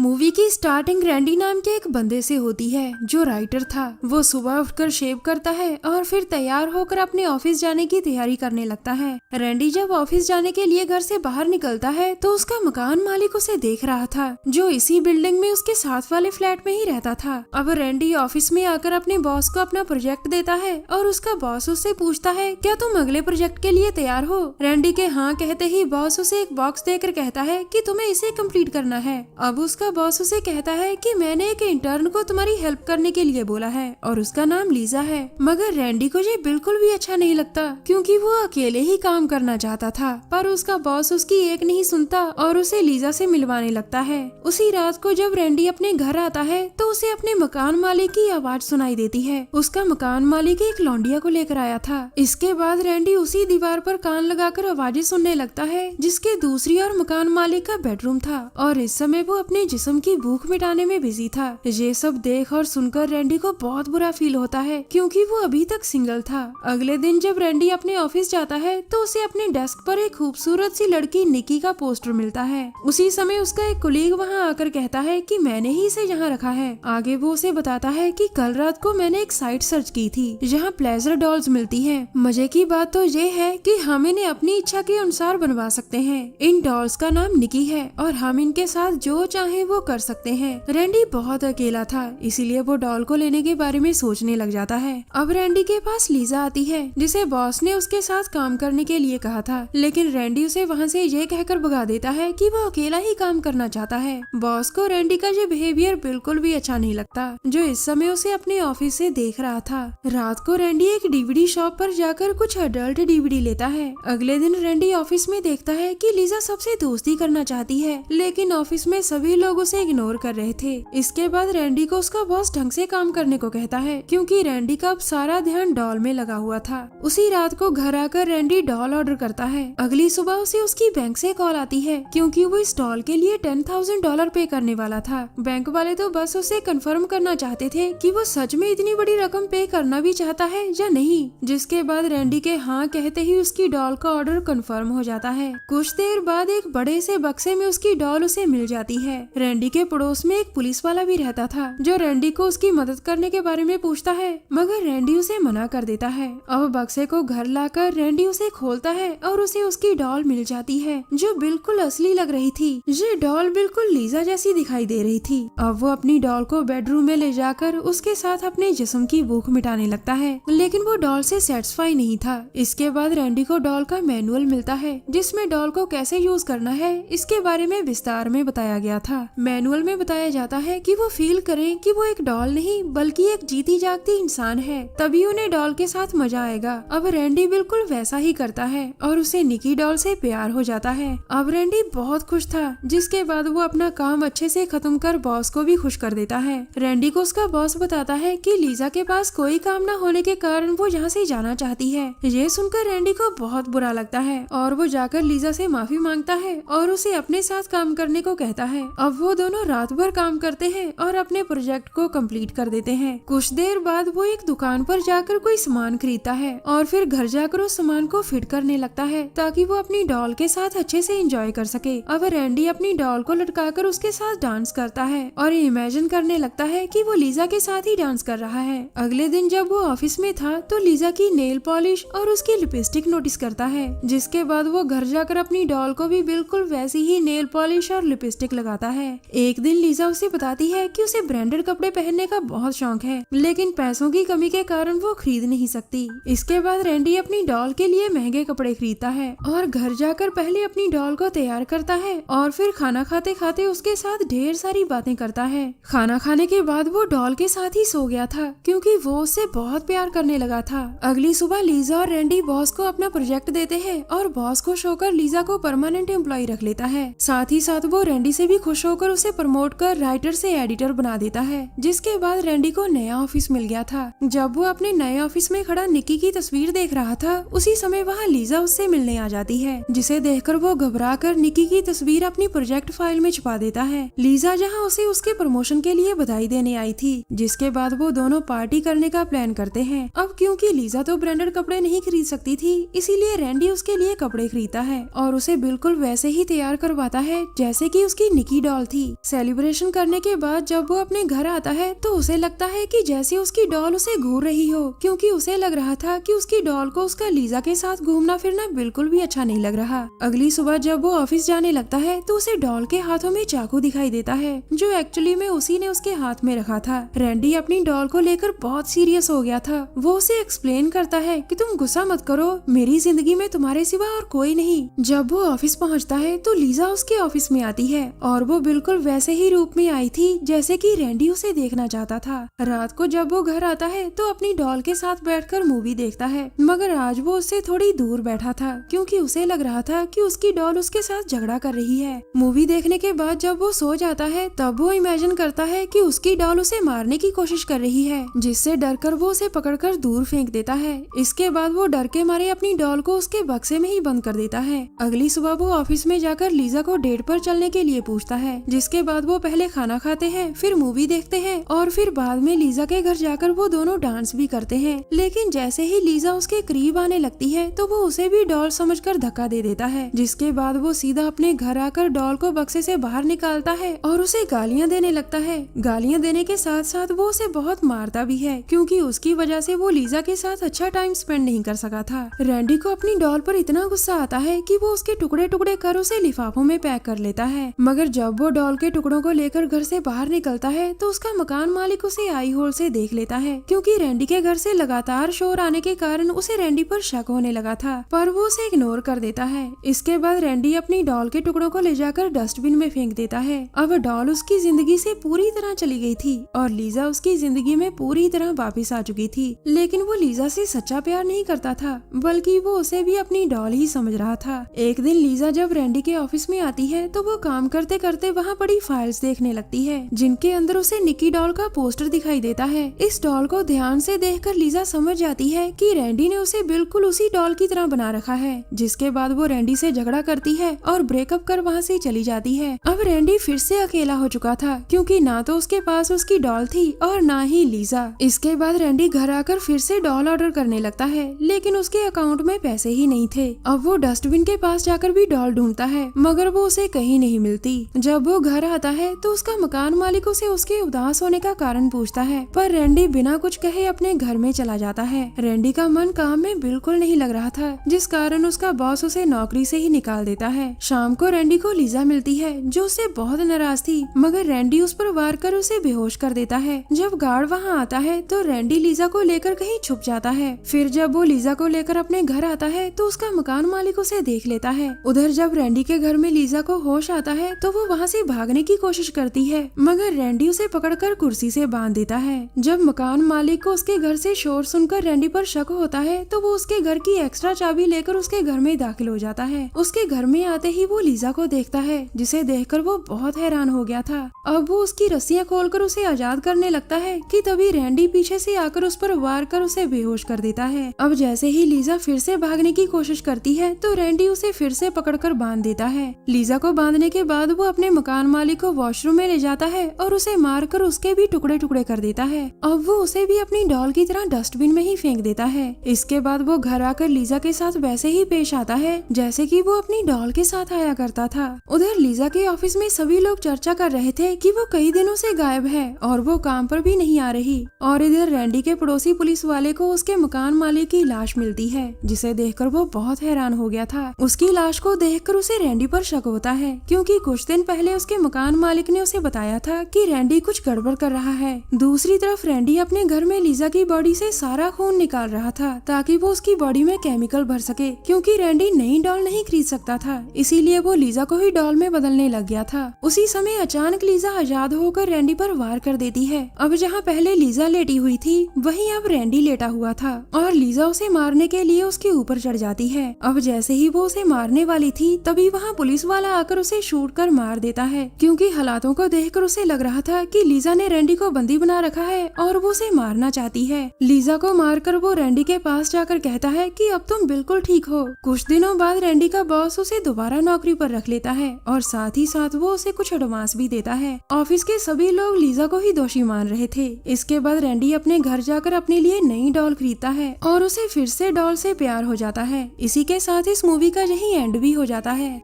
Movie की starting Randy नाम के एक बंदे से होती है जो राइटर था। वो सुबह उठकर शेव करता है और फिर तैयार होकर अपने ऑफिस जाने की तैयारी करने लगता है। रैंडी जब ऑफिस जाने के लिए घर से बाहर निकलता है तो उसका मकान मालिक उसे देख रहा था, जो इसी बिल्डिंग में उसके साथ वाले फ्लैट में ही रहता था। अब रैंडी ऑफिस में आकर अपने बॉस को अपना प्रोजेक्ट देता है और उसका बॉस उससे पूछता है, क्या तुम अगले प्रोजेक्ट के लिए तैयार हो? रैंडी के हाँ कहते ही बॉस उसे एक बॉक्स देकर कहता है कि तुम्हें इसे कंप्लीट करना है। अब उसका बॉस उसे कहता है कि मैंने एक इंटर्न को तुम्हारी हेल्प करने के लिए बोला है और उसका नाम लीजा है। मगर रैंडी को ये बिल्कुल भी अच्छा नहीं लगता क्योंकि वो अकेले ही काम करना चाहता था, पर उसका बॉस उसकी एक नहीं सुनता और उसे लीजा से मिलवाने लगता है। उसी रात को जब रैंडी अपने घर आता है तो उसे अपने मकान मालिक की आवाज सुनाई देती है। उसका मकान मालिक एक लौंडिया को लेकर आया था। इसके बाद रैंडी उसी दीवार पर कान लगाकर आवाजें सुनने लगता है जिसके दूसरी ओर मकान मालिक का बेडरूम था और इस समय वो अपने जिस्म की भूख मिटाने में बिजी था। ये सब देख और सुनकर रैंडी को बहुत बुरा फील होता है क्योंकि वो अभी तक सिंगल था। अगले दिन जब रैंडी अपने ऑफिस जाता है तो उसे अपने डेस्क पर एक खूबसूरत सी लड़की निकी का पोस्टर मिलता है। उसी समय उसका एक कोलीग वहाँ आकर कहता है कि मैंने ही इसे यहाँ रखा है। आगे वो उसे बताता है कि कल रात को मैंने एक साइट सर्च की थी जहाँ प्लेजर डॉल्स मिलती है। मजे की बात तो ये है कि हम इन्हें अपनी इच्छा के अनुसार बनवा सकते हैं। इन डॉल्स का नाम निकी है और हम इनके साथ जो चाहे वो कर सकते हैं। रैंडी बहुत अकेला था, इसीलिए वो डॉल को लेने के बारे में सोचने लग जाता है। अब रैंडी के पास लीजा आती है जिसे बॉस ने उसके साथ काम करने के लिए कहा था, लेकिन रैंडी उसे वहाँ से ये कहकर भगा देता है कि वो अकेला ही काम करना चाहता है। बॉस को रैंडी का ये बिहेवियर बिल्कुल भी अच्छा नहीं लगता, जो इस समय उसे अपने ऑफिस से देख रहा था। रात को रैंडी एक डीवीडी शॉप पर जाकर कुछ अडल्ट डीवीडी लेता है। अगले दिन रैंडी ऑफिस में देखता है कि लीजा सबसे दोस्ती करना चाहती है, लेकिन ऑफिस में सभी लोग उसे इग्नोर कर रहे थे। इसके बाद रैंडी को उसका बॉस ढंग से काम करने को कहता है क्योंकि रैंडी का अब सारा ध्यान डॉल में लगा हुआ था। उसी रात को घर आकर रैंडी डॉल ऑर्डर करता है। अगली सुबह उसे उसकी बैंक से कॉल आती है क्योंकि वो इस डॉल के लिए $10,000 पे करने वाला था। बैंक वाले तो बस उसे कंफर्म करना चाहते थे कि वो सच में इतनी बड़ी रकम पे करना भी चाहता है या नहीं। जिसके बाद रैंडी के हाँ कहते ही उसकी डॉल का ऑर्डर कंफर्म हो जाता है। कुछ देर बाद एक बड़े से बक्से में उसकी डॉल उसे मिल जाती है। रैंडी के पड़ोस में एक पुलिस वाला भी रहता था जो रैंडी को उसकी मदद करने के बारे में पूछता है, मगर रैंडी उसे मना कर देता है। अब बक्से को घर लाकर रैंडी उसे खोलता है और उसे उसकी डॉल मिल जाती है जो बिल्कुल असली लग रही थी। ये डॉल बिल्कुल लीजा जैसी दिखाई दे रही थी। अब वो अपनी डॉल को बेडरूम में ले जाकर उसके साथ अपने जिस्म की भूख मिटाने लगता है, लेकिन वो डॉल से सेटिस्फाई नहीं था। इसके बाद रैंडी को डॉल का मैनुअल मिलता है जिसमें डॉल को कैसे यूज करना है इसके बारे में विस्तार में बताया गया था। मैनुअल में बताया जाता है कि वो फील करें कि वो एक डॉल नहीं बल्कि एक जीती जागती इंसान है, तभी उन्हें डॉल के साथ मजा आएगा। अब रैंडी बिल्कुल वैसा ही करता है और उसे निकी डॉल से प्यार हो जाता है। अब रैंडी बहुत खुश था, जिसके बाद वो अपना काम अच्छे से खत्म कर बॉस को भी खुश कर देता है। रैंडी को उसका बॉस बताता है कि लीजा के पास कोई काम न होने के कारण वो यहाँ से जाना चाहती है। ये सुनकर रैंडी को बहुत बुरा लगता है और वो जाकर लीजा से माफी मांगता है और उसे अपने साथ काम करने को कहता है। अब वो दोनों रात भर काम करते हैं और अपने प्रोजेक्ट को कंप्लीट कर देते हैं। कुछ देर बाद वो एक दुकान पर जाकर कोई सामान खरीदता है और फिर घर जाकर उस सामान को फिट करने लगता है ताकि वो अपनी डॉल के साथ अच्छे से एंजॉय कर सके। अब रैंडी अपनी डॉल को लटकाकर उसके साथ डांस करता है और इमेजिन करने लगता है कि वो लीजा के साथ ही डांस कर रहा है। अगले दिन जब वो ऑफिस में था तो लीजा की नेल पॉलिश और उसकी लिपस्टिक नोटिस करता है, जिसके बाद वो घर जाकर अपनी डॉल को भी बिल्कुल वैसी ही नेल पॉलिश और लिपस्टिक लगाता है। एक दिन लीजा उसे बताती है कि उसे ब्रांडेड कपड़े पहनने का बहुत शौक है, लेकिन पैसों की कमी के कारण वो खरीद नहीं सकती। इसके बाद रैंडी अपनी डॉल के लिए महंगे कपड़े खरीदता है और घर जाकर पहले अपनी डॉल को तैयार करता है और फिर खाना खाते खाते उसके साथ ढेर सारी बातें करता है। खाना खाने के बाद वो डॉल के साथ ही सो गया था क्योंकि वो उससे बहुत प्यार करने लगा था। अगली सुबह लीजा और रैंडी बॉस को अपना प्रोजेक्ट देते हैं और बॉस खुश होकर लीजा को परमानेंट एम्प्लॉय रख लेता है। साथ ही साथ वो रैंडी से भी खुश होकर उसे प्रमोट कर राइटर से एडिटर बना देता है। जिसके बाद रैंडी को नया ऑफिस मिल गया था। जब वो अपने नए ऑफिस में खड़ा निकी की तस्वीर देख रहा था, उसी समय वहाँ लीजा उससे मिलने आ जाती है, जिसे देखकर वो घबरा कर निकी की तस्वीर अपनी प्रोजेक्ट फाइल में छुपा देता है। लीजा जहाँ उसे उसके प्रमोशन के लिए बधाई देने आई थी। जिसके बाद वो दोनों पार्टी करने का प्लान करते हैं। अब क्योंकि लीजा तो ब्रांडेड कपड़े नहीं खरीद सकती थी, इसीलिए रैंडी उसके लिए कपड़े खरीदता है और उसे बिल्कुल वैसे ही तैयार करवाता है जैसे कि उसकी निकी डॉल थी। थी। सेलिब्रेशन करने के बाद जब वो अपने घर आता है तो उसे लगता है कि जैसे उसकी डॉल उसे घूर रही हो, क्योंकि उसे लग रहा था कि उसकी डॉल को उसका लीजा के साथ घूमना फिरना बिल्कुल भी अच्छा नहीं लग रहा। अगली सुबह जब वो ऑफिस जाने लगता है तो उसे डॉल के हाथों में चाकू दिखाई देता है, जो एक्चुअली में उसी ने उसके हाथ में रखा था। रैंडी अपनी डॉल को लेकर बहुत सीरियस हो गया था। वो उसे एक्सप्लेन करता है कि तुम गुस्सा मत करो, मेरी जिंदगी में तुम्हारे सिवा और कोई नहीं। जब वो ऑफिस पहुंचता है तो लीजा उसके ऑफिस में आती है और वो बिल्कुल वैसे ही रूप में आई थी जैसे कि रैंडी उसे देखना चाहता था। रात को जब वो घर आता है तो अपनी डॉल के साथ बैठकर मूवी देखता है, मगर आज वो उससे थोड़ी दूर बैठा था क्योंकि उसे लग रहा था कि उसकी डॉल उसके साथ झगड़ा कर रही है। मूवी देखने के बाद जब वो सो जाता है तब वो इमेजिन करता है कि उसकी डॉल उसे मारने की कोशिश कर रही है, जिससे डरकर वो उसे पकड़कर दूर फेंक देता है। इसके बाद वो डर के मारे अपनी डॉल को उसके बक्से में ही बंद कर देता है। अगली सुबह वो ऑफिस में जाकर लीजा को डेट पर चलने के लिए पूछता है, जिसके बाद वो पहले खाना खाते हैं, फिर मूवी देखते हैं और फिर बाद में लीजा के घर जाकर वो दोनों डांस भी करते हैं। लेकिन जैसे ही लीजा उसके करीब आने लगती है तो वो उसे भी डॉल समझकर धक्का दे देता है, जिसके बाद वो सीधा अपने घर आकर डॉल को बक्से से बाहर निकालता है और उसे गालियां देने लगता है। गालियां देने के साथ साथ वो उसे बहुत मारता भी है, क्योंकि उसकी वजह से वो लीजा के साथ अच्छा टाइम स्पेंड नहीं कर सका था। रैंडी को अपनी डॉल पर इतना गुस्सा आता है कि वो उसके टुकड़े टुकड़े कर उसे लिफाफों में पैक कर लेता है। मगर जब वो डॉल के टुकड़ों को लेकर घर से बाहर निकलता है तो उसका मकान मालिक उसे आई होल से देख लेता है, क्योंकि रैंडी के घर से लगातार शोर आने के कारण उसे रैंडी पर शक होने लगा था, पर वो उसे इग्नोर कर देता है। इसके बाद रैंडी अपनी डॉल के टुकड़ों को ले जाकर डस्टबिन में फेंक देता है। अब डॉल उसकी जिंदगी से पूरी तरह चली गई थी और लीजा उसकी जिंदगी में पूरी तरह वापस आ चुकी थी। लेकिन वो लीजा से सच्चा प्यार नहीं करता था, बल्कि वो उसे भी अपनी डॉल ही समझ रहा था। एक दिन लीजा जब रैंडी के ऑफिस में आती है तो वो काम करते करते वहाँ पड़ी फाइल्स देखने लगती है, जिनके अंदर उसे निकी डॉल का पोस्टर दिखाई देता है। इस डॉल को ध्यान से देखकर लीजा समझ जाती है कि रैंडी ने उसे बिल्कुल उसी डॉल की तरह बना रखा है। जिसके बाद वो रैंडी से झगड़ा करती है और ब्रेकअप कर वहाँ से चली जाती है। अब रैंडी फिर से अकेला हो चुका था, क्योंकि ना तो उसके पास उसकी डॉल थी और ना ही लीजा। इसके बाद रैंडी घर आकर फिर से डॉल ऑर्डर करने लगता है, लेकिन उसके अकाउंट में पैसे ही नहीं थे। अब वो डस्टबिन के पास जाकर भी डॉल ढूंढता है, मगर वो उसे कहीं नहीं मिलती। जब वो घर आता है तो उसका मकान मालिक उसे उसके उदास होने का कारण पूछता है, पर रैंडी बिना कुछ कहे अपने घर में चला जाता है। रैंडी का मन काम में बिल्कुल नहीं लग रहा था, जिस कारण उसका बॉस उसे नौकरी से ही निकाल देता है। शाम को रैंडी को लीजा मिलती है, जो उससे बहुत नाराज थी, मगर रैंडी उस पर वार कर उसे बेहोश कर देता है। जब गार्ड वहाँ आता है तो रैंडी लीजा को लेकर कहीं छुप जाता है। फिर जब वो लीजा को लेकर अपने घर आता है तो उसका मकान मालिक उसे देख लेता है। उधर जब रैंडी के घर में लीजा को होश आता है तो वो वहाँ से भागने की कोशिश करती है, मगर रैंडी उसे पकड़कर कुर्सी से बांध देता है। जब मकान मालिक को उसके घर से शोर सुनकर रैंडी पर शक होता है तो वो उसके घर की एक्स्ट्रा चाबी लेकर उसके घर में दाखिल हो जाता है। उसके घर में आते ही वो लीजा को देखता है, जिसे देखकर वो बहुत हैरान हो गया था। अब वो उसकी रस्सियां खोलकर उसे आजाद करने लगता है कि तभी रैंडी पीछे से आकर उस पर वार कर उसे बेहोश कर देता है। अब जैसे ही लीजा फिर से भागने की कोशिश करती है तो रैंडी उसे फिर से पकड़कर बांध देता है। लीजा को बांधने के बाद वो अपने मकान मालिक को वॉशरूम में ले जाता है और उसे मारकर उसके भी टुकड़े टुकड़े कर देता है। अब वो उसे भी अपनी डॉल की तरह डस्टबिन में ही फेंक देता है। इसके बाद वो घर आकर लीजा के साथ वैसे ही पेश आता है जैसे कि वो अपनी डॉल के साथ आया करता था। उधर लीजा के ऑफिस में सभी लोग चर्चा कर रहे थे कि वो कई दिनों से गायब है और वो काम पर भी नहीं आ रही। और इधर रैंडी के पड़ोसी पुलिस वाले को उसके मकान मालिक की लाश मिलती है, जिसे देखकर वो बहुत हैरान हो गया था। उसकी लाश को देखकर उसे रैंडी पर शक होता है, क्योंकि कुछ दिन पहले उसके मकान मालिक ने उसे बताया था कि रैंडी कुछ गड़बड़ कर रहा है। दूसरी तरफ रैंडी अपने घर में लीजा की बॉडी से सारा खून निकाल रहा था ताकि वो उसकी बॉडी में केमिकल भर सके, क्योंकि रैंडी नई डॉल नहीं खरीद सकता था, इसीलिए वो लीजा को ही डॉल में बदलने लग गया था। उसी समय अचानक लीजा आजाद होकर रैंडी पर वार कर देती है। अब जहाँ पहले लीजा लेटी हुई थी वहीं अब रैंडी लेटा हुआ था और लीजा उसे मारने के लिए उसके ऊपर चढ़ जाती है। अब जैसे ही वो उसे मारने वाली थी तभी वहाँ पुलिस वाला आकर उसे शूट कर मार देता है, क्योंकि हालातों को देखकर उसे लग रहा था कि लीजा ने रैंडी को बंदी बना रखा है और वो उसे मारना चाहती है। लीजा को मारकर वो रैंडी के पास जाकर कहता है कि अब तुम बिल्कुल ठीक हो। कुछ दिनों बाद रैंडी का बॉस उसे दोबारा नौकरी पर रख लेता है और साथ ही साथ वो उसे कुछ एडवांस भी देता है। ऑफिस के सभी लोग लीजा को ही दोषी मान रहे थे। इसके बाद रैंडी अपने घर जाकर अपने लिए नई डॉल खरीदता है और उसे फिर से डॉल से प्यार हो जाता है। इसी के साथ इस मूवी का यही एंड भी हो जाता है।